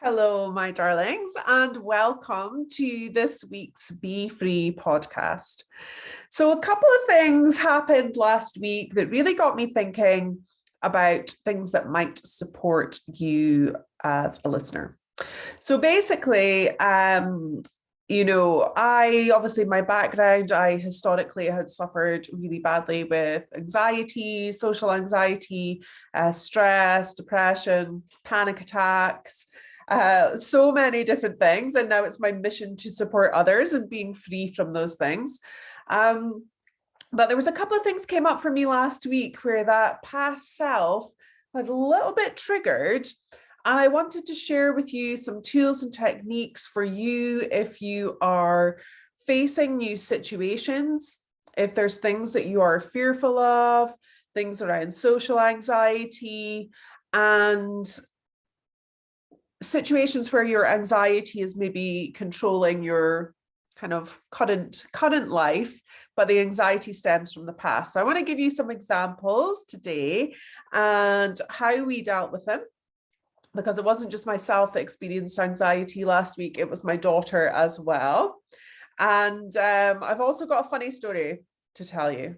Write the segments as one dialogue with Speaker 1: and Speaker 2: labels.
Speaker 1: Hello, my darlings, and welcome to this week's Be Free podcast. So, a couple of things happened last week that really got me thinking about things that might support you as a listener. So, basically, I obviously, my background, I historically had suffered really badly with anxiety, social anxiety, stress, depression, panic attacks, so many different things. And now it's my mission to support others and being free from those things. But there was a couple of things came up for me last week where that past self was a little bit triggered. And I wanted to share with you some tools and techniques for you if you are facing new situations, if there's things that you are fearful of, things around social anxiety, and situations where your anxiety is maybe controlling your kind of current life, but the anxiety stems from the past. So I want to give you some examples today and how we dealt with them, because it wasn't just myself that experienced anxiety last week, it was my daughter as well. And I've also got a funny story to tell you,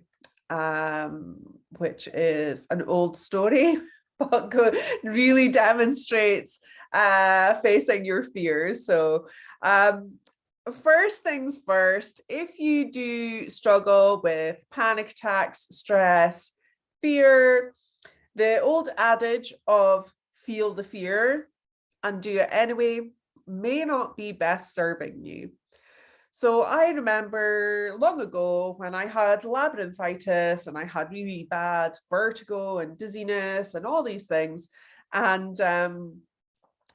Speaker 1: which is an old story, but really demonstrates facing your fears. So first things first, if you do struggle with panic attacks, stress, fear, the old adage of feel the fear and do it anyway may not be best serving you. So I remember long ago when I had labyrinthitis and I had really bad vertigo and dizziness and all these things. And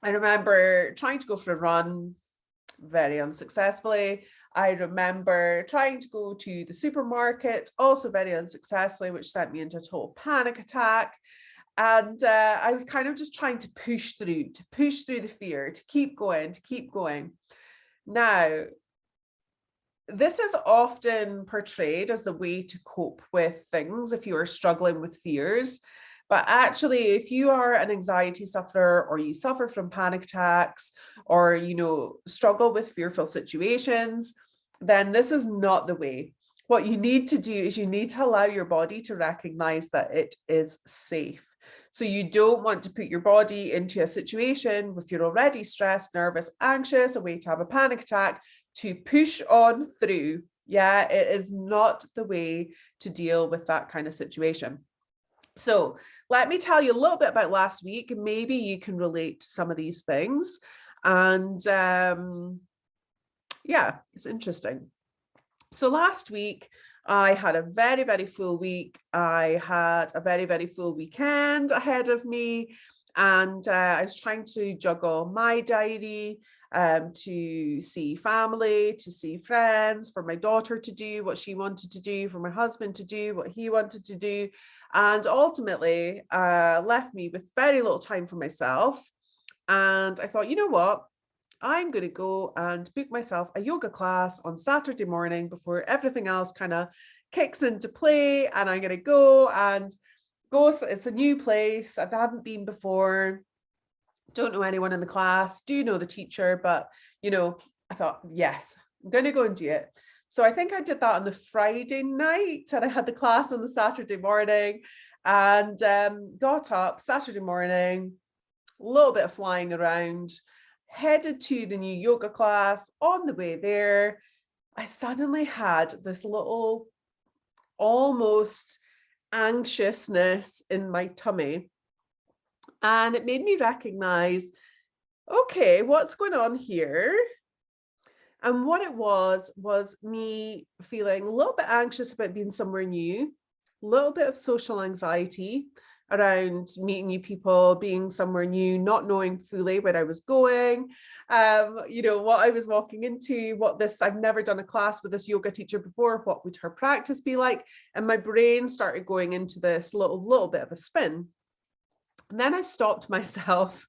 Speaker 1: I remember trying to go for a run very unsuccessfully. I remember trying to go to the supermarket also very unsuccessfully, which sent me into a total panic attack. And I was kind of just trying to push through the fear, to keep going. Now, this is often portrayed as the way to cope with things if you are struggling with fears. But actually, if you are an anxiety sufferer or you suffer from panic attacks or, struggle with fearful situations, then this is not the way. What you need to do is you need to allow your body to recognize that it is safe. So you don't want to put your body into a situation if you're already stressed, nervous, anxious, a way to have a panic attack, to push on through. Yeah, it is not the way to deal with that kind of situation. So let me tell you a little bit about last week. Maybe you can relate to some of these things. And yeah, it's interesting. So last week, I had a very, very full week. I had a very, very full weekend ahead of me. And I was trying to juggle my diary, to see family, to see friends, for my daughter to do what she wanted to do, for my husband to do what he wanted to do. And ultimately left me with very little time for myself. And I thought, you know what? I'm going to go and book myself a yoga class on Saturday morning before everything else kind of kicks into play. And I'm going to go. It's a new place. I haven't been before. Don't know anyone in the class. Do know the teacher, but I thought, yes, I'm going to go and do it. So I think I did that on the Friday night, and I had the class on the Saturday morning, and got up Saturday morning, a little bit of flying around, headed to the new yoga class. On the way there, I suddenly had this little almost anxiousness in my tummy. And it made me recognize, okay, what's going on here? And what it was me feeling a little bit anxious about being somewhere new, a little bit of social anxiety around meeting new people, being somewhere new, not knowing fully where I was going, what I was walking into, I've never done a class with this yoga teacher before, what would her practice be like? And my brain started going into this little bit of a spin. And then I stopped myself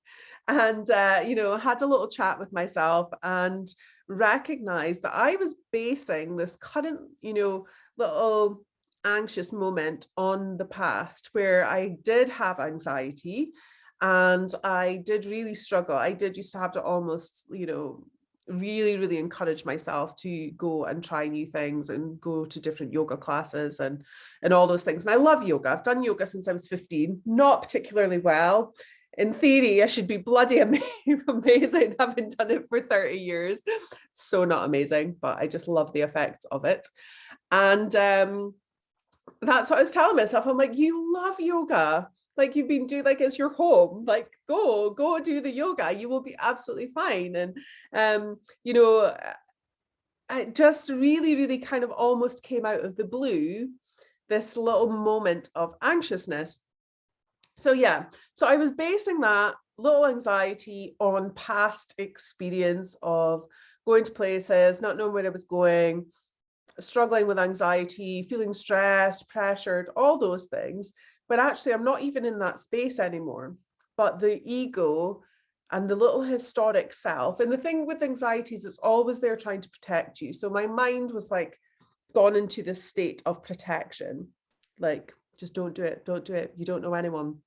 Speaker 1: and, had a little chat with myself and recognized that I was basing this current, little anxious moment on the past where I did have anxiety. And I did really struggle. I did used to have to almost, really, really encourage myself to go and try new things and go to different yoga classes and all those things. And I love yoga. I've done yoga since I was 15, not particularly well. In theory, I should be bloody amazing, having done it for 30 years. So not amazing, but I just love the effects of it. And that's what I was telling myself. I'm like, you love yoga. Like you've been doing, like it's your home, like go do the yoga. You will be absolutely fine. And, I just really, really kind of almost came out of the blue, this little moment of anxiousness. So yeah, so I was basing that little anxiety on past experience of going to places, not knowing where I was going, struggling with anxiety, feeling stressed, pressured, all those things. But actually, I'm not even in that space anymore. But the ego and the little historic self, and the thing with anxieties, it's always there trying to protect you. So my mind was like gone into this state of protection, like just don't do it, don't do it. You don't know anyone.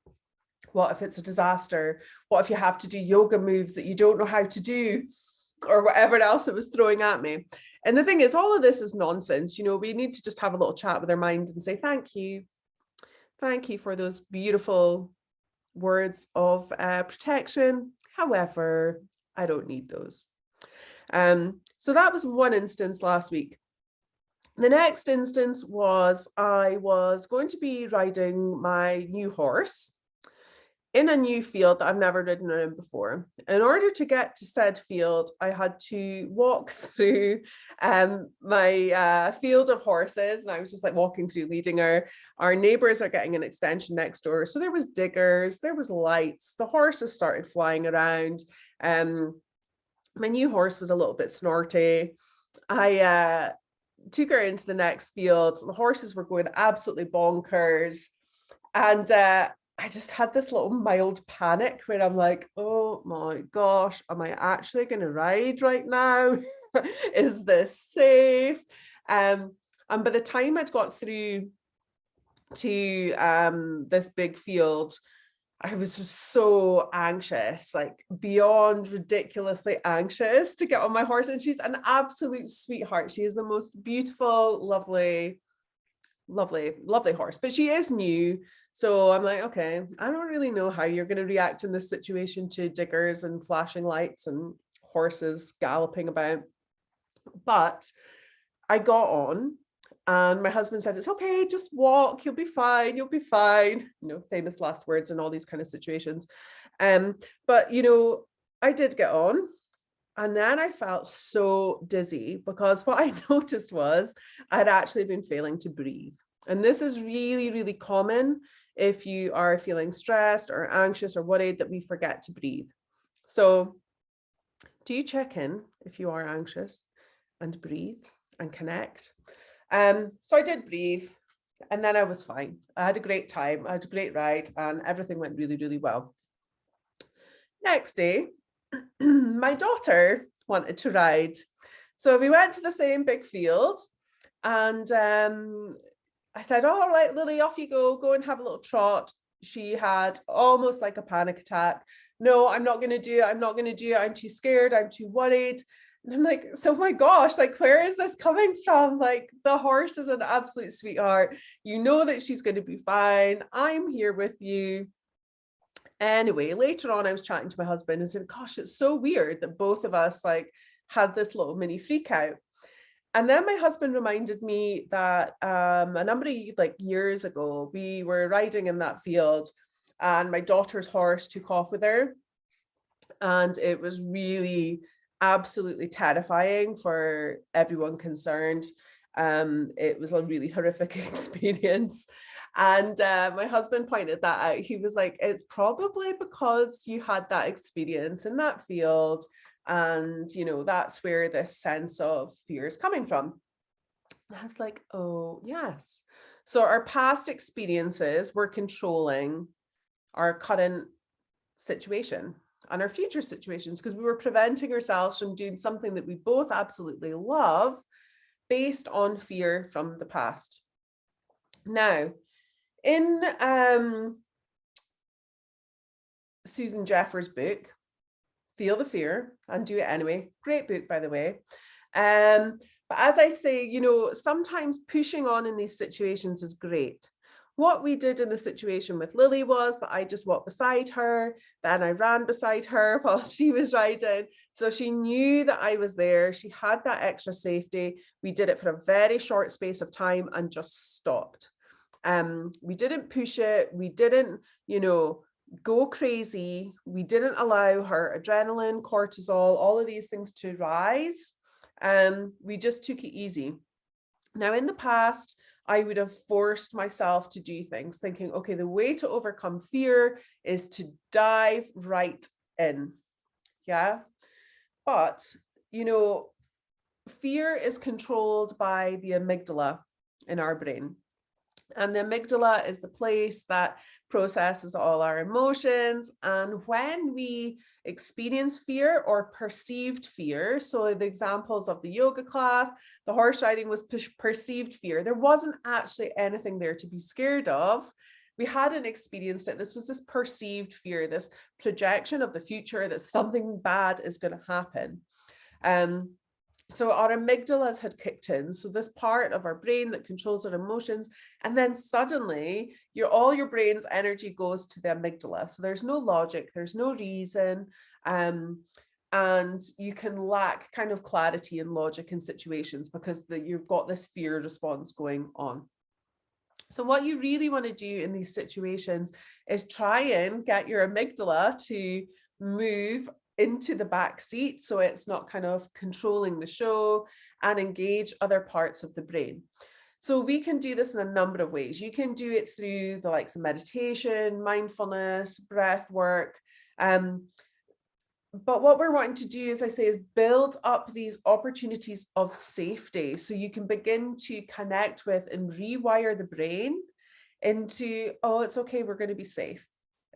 Speaker 1: What if it's a disaster? What if you have to do yoga moves that you don't know how to do, or whatever else it was throwing at me? And the thing is, all of this is nonsense. We need to just have a little chat with our mind and say, thank you for those beautiful words of protection. However, I don't need those. So that was one instance last week. The next instance was I was going to be riding my new horse in a new field that I've never ridden in before. In order to get to said field, I had to walk through my field of horses, and I was just like walking through, leading our neighbors are getting an extension next door. So there was diggers, there was lights, the horses started flying around. My new horse was a little bit snorty. I took her into the next field. The horses were going absolutely bonkers. And I just had this little mild panic where I'm like, oh my gosh, am I actually going to ride right now? Is this safe? And by the time I'd got through to this big field, I was just so anxious, like beyond ridiculously anxious to get on my horse. And she's an absolute sweetheart. She is the most beautiful, lovely horse, but she is new. So I'm like, okay, I don't really know how you're going to react in this situation to diggers and flashing lights and horses galloping about. But I got on, and my husband said, it's okay, just walk, you'll be fine, famous last words in all these kind of situations. But I did get on. And then I felt so dizzy because what I noticed was I'd actually been failing to breathe. And this is really, really common if you are feeling stressed or anxious or worried, that we forget to breathe. So do you check in if you are anxious and breathe and connect? So I did breathe, and then I was fine. I had a great time. I had a great ride, and everything went really, really well. Next day, my daughter wanted to ride. So we went to the same big field, and I said, all right, Lily, off you go and have a little trot. She had almost like a panic attack. No, I'm not going to do it. I'm not going to do it. I'm too scared. I'm too worried. And I'm like, so my gosh, like, where is this coming from? Like, the horse is an absolute sweetheart. You know that she's going to be fine. I'm here with you. Anyway, later on, I was chatting to my husband and said, gosh, it's so weird that both of us like had this little mini freak out. And then my husband reminded me that a number of years ago, we were riding in that field and my daughter's horse took off with her. And it was really absolutely terrifying for everyone concerned. It was a really horrific experience. And my husband pointed that out. He was like, it's probably because you had that experience in that field. And, that's where this sense of fear is coming from. And I was like, oh, yes. So our past experiences were controlling our current situation and our future situations, because we were preventing ourselves from doing something that we both absolutely love based on fear from the past. Now, in Susan Jeffers' book, Feel the Fear and Do It Anyway. Great book, by the way. But as I say, you know, sometimes pushing on in these situations is great. What we did in the situation with Lily was that I just walked beside her, then I ran beside her while she was riding. So she knew that I was there. She had that extra safety. We did it for a very short space of time and just stopped. We didn't push it. We didn't, you know, go crazy. We didn't allow her adrenaline, cortisol, all of these things to rise. We just took it easy. Now, in the past, I would have forced myself to do things thinking, okay, the way to overcome fear is to dive right in. Yeah. But, you know, fear is controlled by the amygdala in our brain. And the amygdala is the place that processes all our emotions. And when we experience fear or perceived fear, so the examples of the yoga class, the horse riding was perceived fear. There wasn't actually anything there to be scared of. We hadn't experienced it. This was this perceived fear, this projection of the future that something bad is going to happen. So our amygdalas had kicked in. So this part of our brain that controls our emotions, and then suddenly all your brain's energy goes to the amygdala. So there's no logic, there's no reason, and you can lack kind of clarity and logic in situations because you've got this fear response going on. So what you really want to do in these situations is try and get your amygdala to move into the back seat so it's not kind of controlling the show, and engage other parts of the brain. So we can do this in a number of ways. You can do it through the likes of meditation, mindfulness, breath work. But what we're wanting to do, as I say, is build up these opportunities of safety so you can begin to connect with and rewire the brain into, oh, it's okay, we're going to be safe.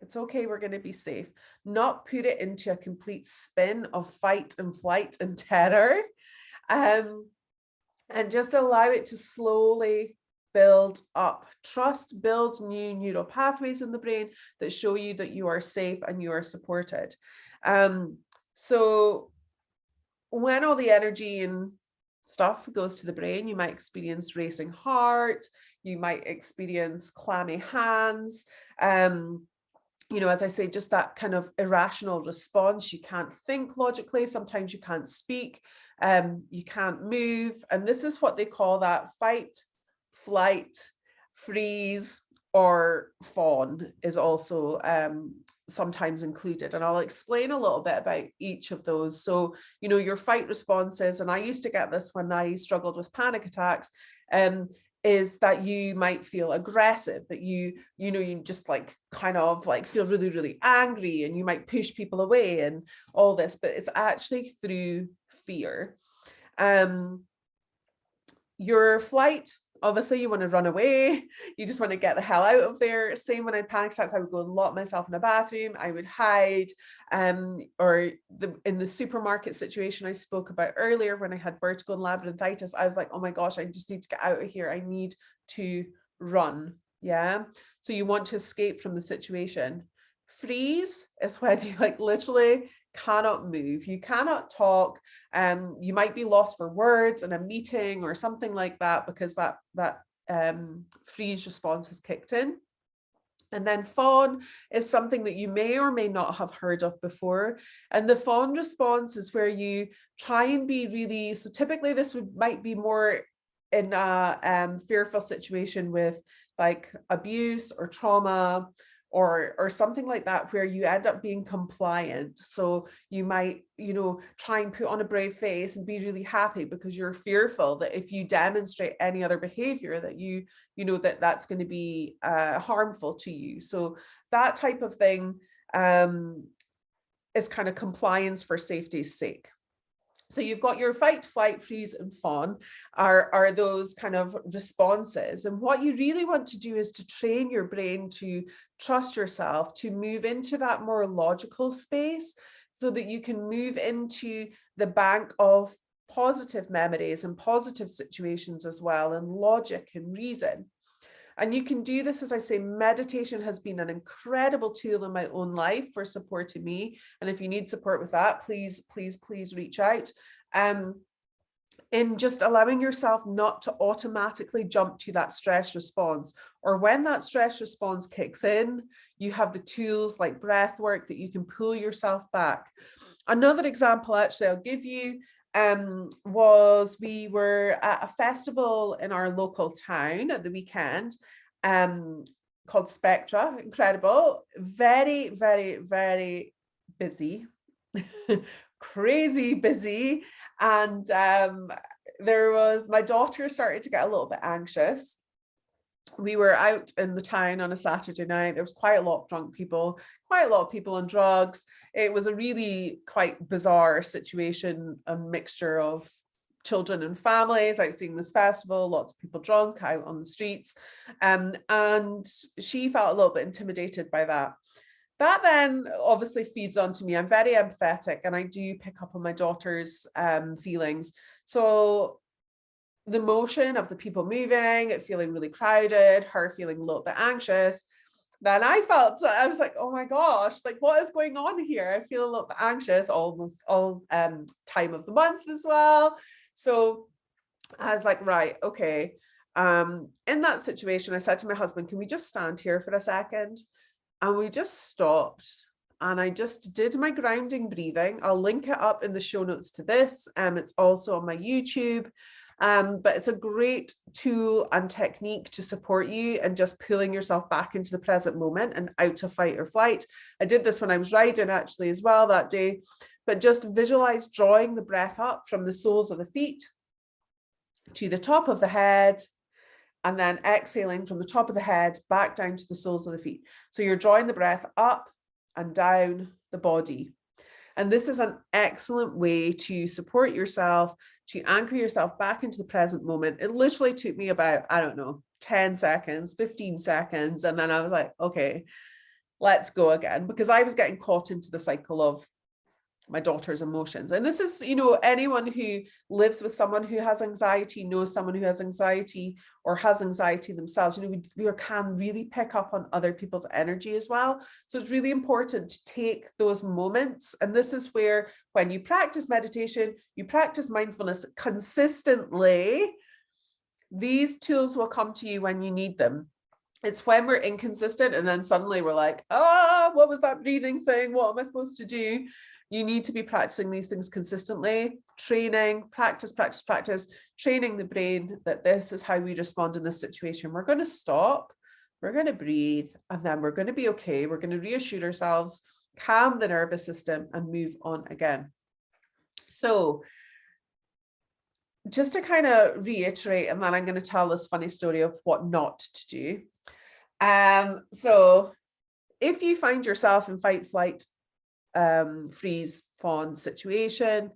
Speaker 1: It's okay, we're going to be safe. Not put it into a complete spin of fight and flight and terror. And just allow it to slowly build up. Trust builds new neural pathways in the brain that show you that you are safe and you are supported. So when all the energy and stuff goes to the brain, you might experience racing heart, you might experience clammy hands, you know, as I say, just that kind of irrational response. You can't think logically. Sometimes you can't speak. You can't move. And this is what they call that fight, flight, freeze, or fawn is also sometimes included. And I'll explain a little bit about each of those. So, you know, your fight responses, and I used to get this when I struggled with panic attacks, is that you might feel aggressive, that you just like kind of like feel really, really angry, and you might push people away and all this, but it's actually through fear. Your flight, obviously you want to run away, you just want to get the hell out of there. Same when I had panic attacks, I would go and lock myself in a bathroom, I would hide, or in the supermarket situation I spoke about earlier, when I had vertigo and labyrinthitis, I was like, oh my gosh, I just need to get out of here, I need to run. Yeah, so you want to escape from the situation. Freeze is when you like literally cannot move, you cannot talk, you might be lost for words in a meeting or something like that, because that freeze response has kicked in. And then fawn is something that you may or may not have heard of before. And the fawn response is where you try and be really, so typically this might be more in a fearful situation with like abuse or trauma, or something like that, where you end up being compliant. So you might, you know, try and put on a brave face and be really happy because you're fearful that if you demonstrate any other behavior that you know that's going to be harmful to you. So that type of thing is kind of compliance for safety's sake. So you've got your fight, flight, freeze, and fawn are those kind of responses. And what you really want to do is to train your brain to trust yourself, to move into that more logical space so that you can move into the bank of positive memories and positive situations as well, and logic and reason. And you can do this, as I say, meditation has been an incredible tool in my own life for supporting me. And if you need support with that, please, please, please reach out. In just allowing yourself not to automatically jump to that stress response, or when that stress response kicks in, you have the tools like breath work that you can pull yourself back. Another example, actually, I'll give you was we were at a festival in our local town at the weekend called Spectra. Incredible, very, very, very busy, crazy busy. And there was, my daughter started to get a little bit anxious. We were out in the town on a Saturday night. There was quite a lot of drunk people, quite a lot of people on drugs. It was a really quite bizarre situation, a mixture of children and families out seeing this festival, lots of people drunk out on the streets. And she felt a little bit intimidated by that. That then obviously feeds onto me. I'm very empathetic and I do pick up on my daughter's feelings. So the motion of the people moving, it feeling really crowded, her feeling a little bit anxious, then I was like, oh my gosh, like what is going on here? I feel a little bit anxious almost all time of the month as well. So I was like, right, okay. In that situation, I said to my husband, can we just stand here for a second? And we just stopped and I just did my grounding breathing. I'll link it up in the show notes to this. It's also on my YouTube. But it's a great tool and technique to support you and just pulling yourself back into the present moment and out of fight or flight. I did this when I was riding actually as well that day, but just visualize drawing the breath up from the soles of the feet to the top of the head, and then exhaling from the top of the head back down to the soles of the feet. So you're drawing the breath up and down the body. And this is an excellent way to support yourself, to anchor yourself back into the present moment. It literally took me about, I don't know, 10 seconds, 15 seconds. And then I was like, okay, let's go again, because I was getting caught into the cycle of my daughter's emotions. And this is, you know, anyone who lives with someone who has anxiety, knows someone who has anxiety or has anxiety themselves, you know, we can really pick up on other people's energy as well. So it's really important to take those moments. And this is where, when you practice meditation, you practice mindfulness consistently, these tools will come to you when you need them. It's when we're inconsistent and then suddenly we're like, what was that breathing thing? What am I supposed to do? You need to be practicing these things consistently, training, practice, training the brain that this is how we respond in this situation. We're going to stop, we're going to breathe, and then we're going to be okay. We're going to reassure ourselves, calm the nervous system, and move on again. So just to kind of reiterate, and then I'm going to tell this funny story of what not to do. So if you find yourself in fight, flight, freeze, fawn situation,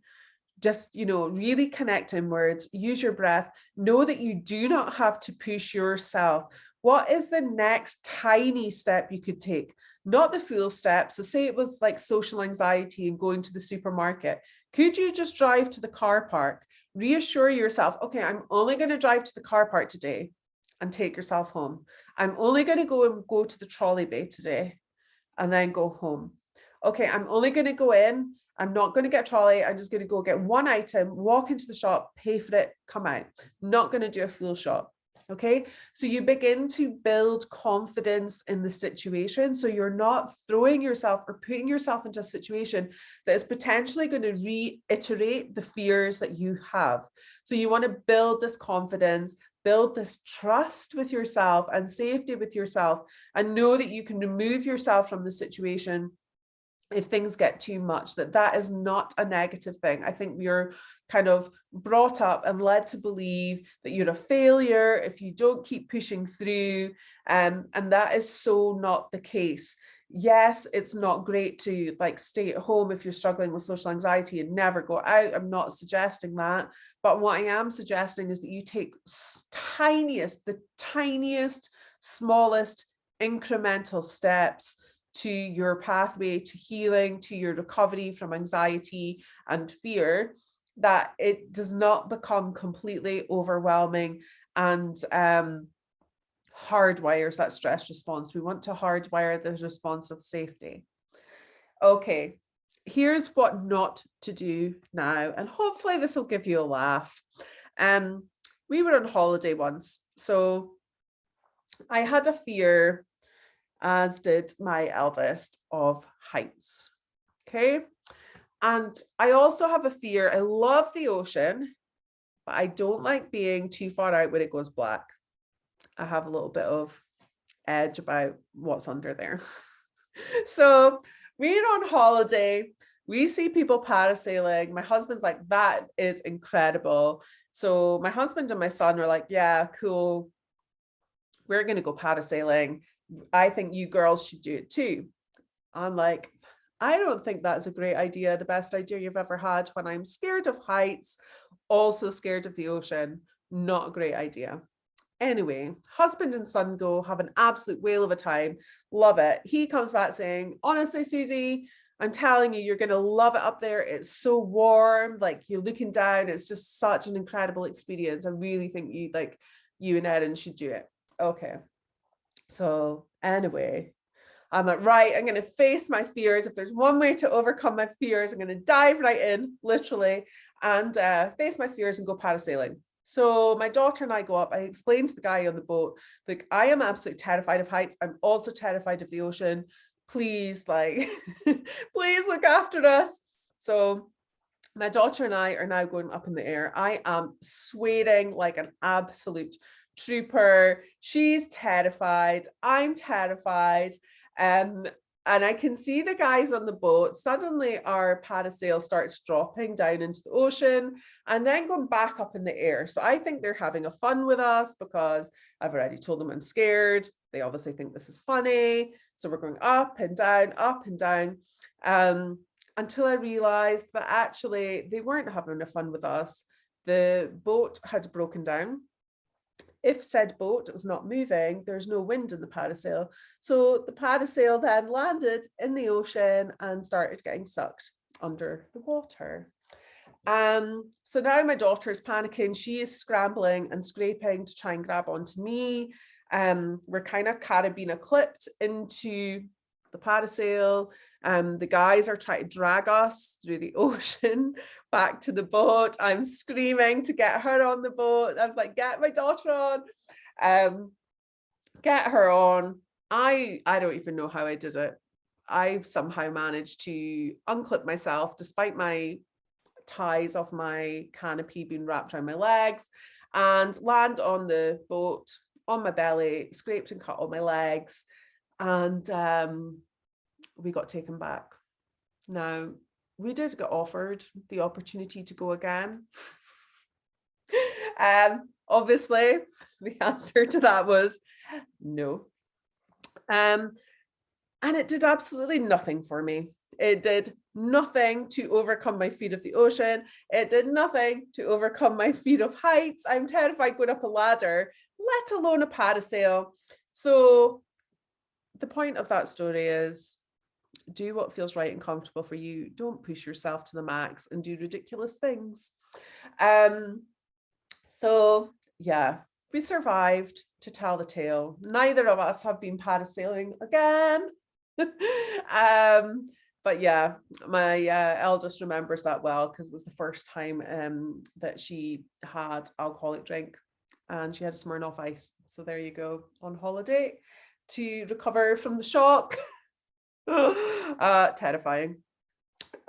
Speaker 1: just, you know, really connect inwards, use your breath, know that you do not have to push yourself. What is the next tiny step you could take? Not the full step. So say it was like social anxiety and going to the supermarket. Could you just drive to the car park? Reassure yourself, okay, I'm only going to drive to the car park today, and take yourself home. I'm only going to go to the trolley bay today and then go home. Okay, I'm only going to go in. I'm not going to get a trolley. I'm just going to go get one item, walk into the shop, pay for it, come out. Not going to do a full shop. Okay, so you begin to build confidence in the situation. So you're not throwing yourself or putting yourself into a situation that is potentially going to reiterate the fears that you have. So you want to build this confidence, build this trust with yourself and safety with yourself, and know that you can remove yourself from the situation if things get too much, that is not a negative thing. I think we're kind of brought up and led to believe that you're a failure if you don't keep pushing through, and that is so not the case. Yes, it's not great to like stay at home if you're struggling with social anxiety and never go out. I'm not suggesting that, but what I am suggesting is that you take the tiniest, smallest incremental steps to your pathway to healing, to your recovery from anxiety and fear, that it does not become completely overwhelming and hardwires that stress response. We want to hardwire the response of safety. Okay, here's what not to do now, and hopefully this will give you a laugh. We were on holiday once, so I had a fear, as did my eldest, of heights. Okay, and I also have a fear. I love the ocean, but I don't like being too far out when it goes black. I have a little bit of edge about what's under there. So we're on holiday. We see people parasailing. My husband's like, that is incredible. So my husband and my son are like, yeah, cool. We're going to go parasailing. I think you girls should do it too. I'm like, I don't think that's a great idea. The best idea you've ever had when I'm scared of heights, also scared of the ocean. Not a great idea. Anyway, husband and son go, have an absolute whale of a time. Love it. He comes back saying, honestly, Susie, I'm telling you, you're going to love it up there. It's so warm. Like, you're looking down. It's just such an incredible experience. I really think you and Erin should do it. Okay. So anyway, I'm like, right, I'm going to face my fears. If there's one way to overcome my fears, I'm going to dive right in, literally, and face my fears and go parasailing. So my daughter and I go up. I explained to the guy on the boat, like, I am absolutely terrified of heights. I'm also terrified of the ocean. Please, like, please look after us. So my daughter and I are now going up in the air. I am sweating like an absolute trooper. She's terrified. I'm terrified. And I can see the guys on the boat. Suddenly our parasail starts dropping down into the ocean and then going back up in the air. So I think they're having a fun with us because I've already told them I'm scared. They obviously think this is funny. So we're going up and down, until I realized that actually they weren't having a fun with us. The boat had broken down. If said boat is not moving, there's no wind in the parasail. So the parasail then landed in the ocean and started getting sucked under the water. So now my daughter is panicking. She is scrambling and scraping to try and grab onto me. We're kind of carabiner clipped into the parasail. The guys are trying to drag us through the ocean back to the boat. I'm screaming to get her on the boat. I was like, get my daughter on, get her on. I don't even know how I did it. I somehow managed to unclip myself despite my ties of my canopy being wrapped around my legs and land on the boat on my belly, scraped and cut all my legs. And we got taken back. Now, we did get offered the opportunity to go again. Obviously, the answer to that was no. And it did absolutely nothing for me. It did nothing to overcome my fear of the ocean. It did nothing to overcome my fear of heights. I'm terrified going up a ladder, let alone a parasail. So the point of that story is, do what feels right and comfortable for you. Don't push yourself to the max and do ridiculous things. So yeah, we survived to tell the tale. Neither of us have been parasailing again. But yeah, my eldest remembers that well because it was the first time that she had alcoholic drink and she had a Smirnoff Ice. So there you go, on holiday to recover from the shock. Terrifying.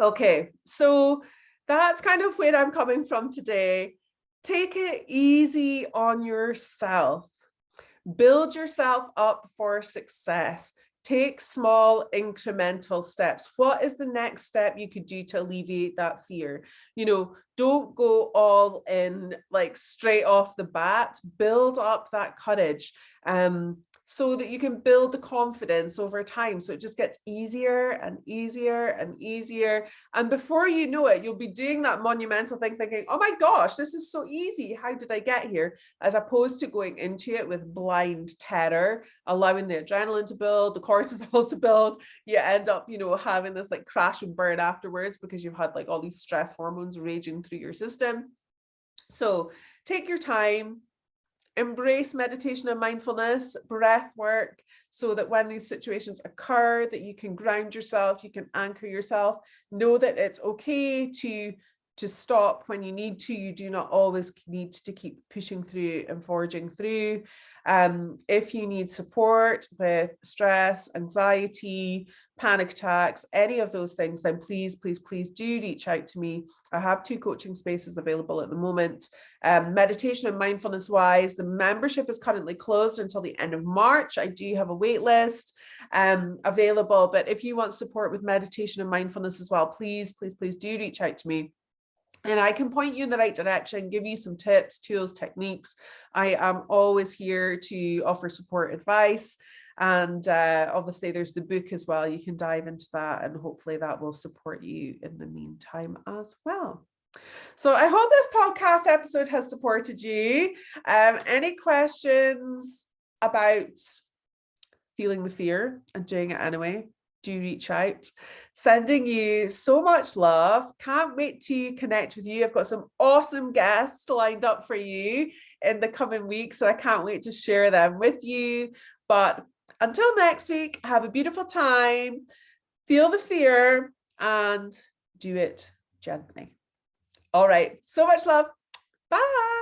Speaker 1: Okay, so that's kind of where I'm coming from today. Take it easy on yourself. Build yourself up for success. Take small incremental steps. What is the next step you could do to alleviate that fear? Don't go all in like straight off the bat. Build up that courage. So that you can build the confidence over time. So it just gets easier and easier and easier. And before you know it, you'll be doing that monumental thing thinking, oh my gosh, this is so easy. How did I get here? As opposed to going into it with blind terror, allowing the adrenaline to build, the cortisol to build. You end up, having this like crash and burn afterwards because you've had like all these stress hormones raging through your system. So take your time. embrace meditation and mindfulness, breath work, so that when these situations occur, that you can ground yourself, you can anchor yourself, know that it's okay to stop when you need to. You do not always need to keep pushing through and forging through. If you need support with stress, anxiety, panic attacks, any of those things, then please, please, please do reach out to me. I have 2 coaching spaces available at the moment. Meditation and mindfulness wise, the membership is currently closed until the end of March. I do have a wait list available, but if you want support with meditation and mindfulness as well, please, please, please do reach out to me. And I can point you in the right direction, give you some tips, tools, techniques. I am always here to offer support advice. And obviously there's the book as well. You can dive into that, and hopefully that will support you in the meantime as well. So I hope this podcast episode has supported you. Any questions about feeling the fear and doing it anyway, do reach out. Sending you so much love. Can't wait to connect with you. I've got some awesome guests lined up for you in the coming weeks, so I can't wait to share them with you. But until next week, have a beautiful time. Feel the fear and do it gently. All right. So much love. Bye.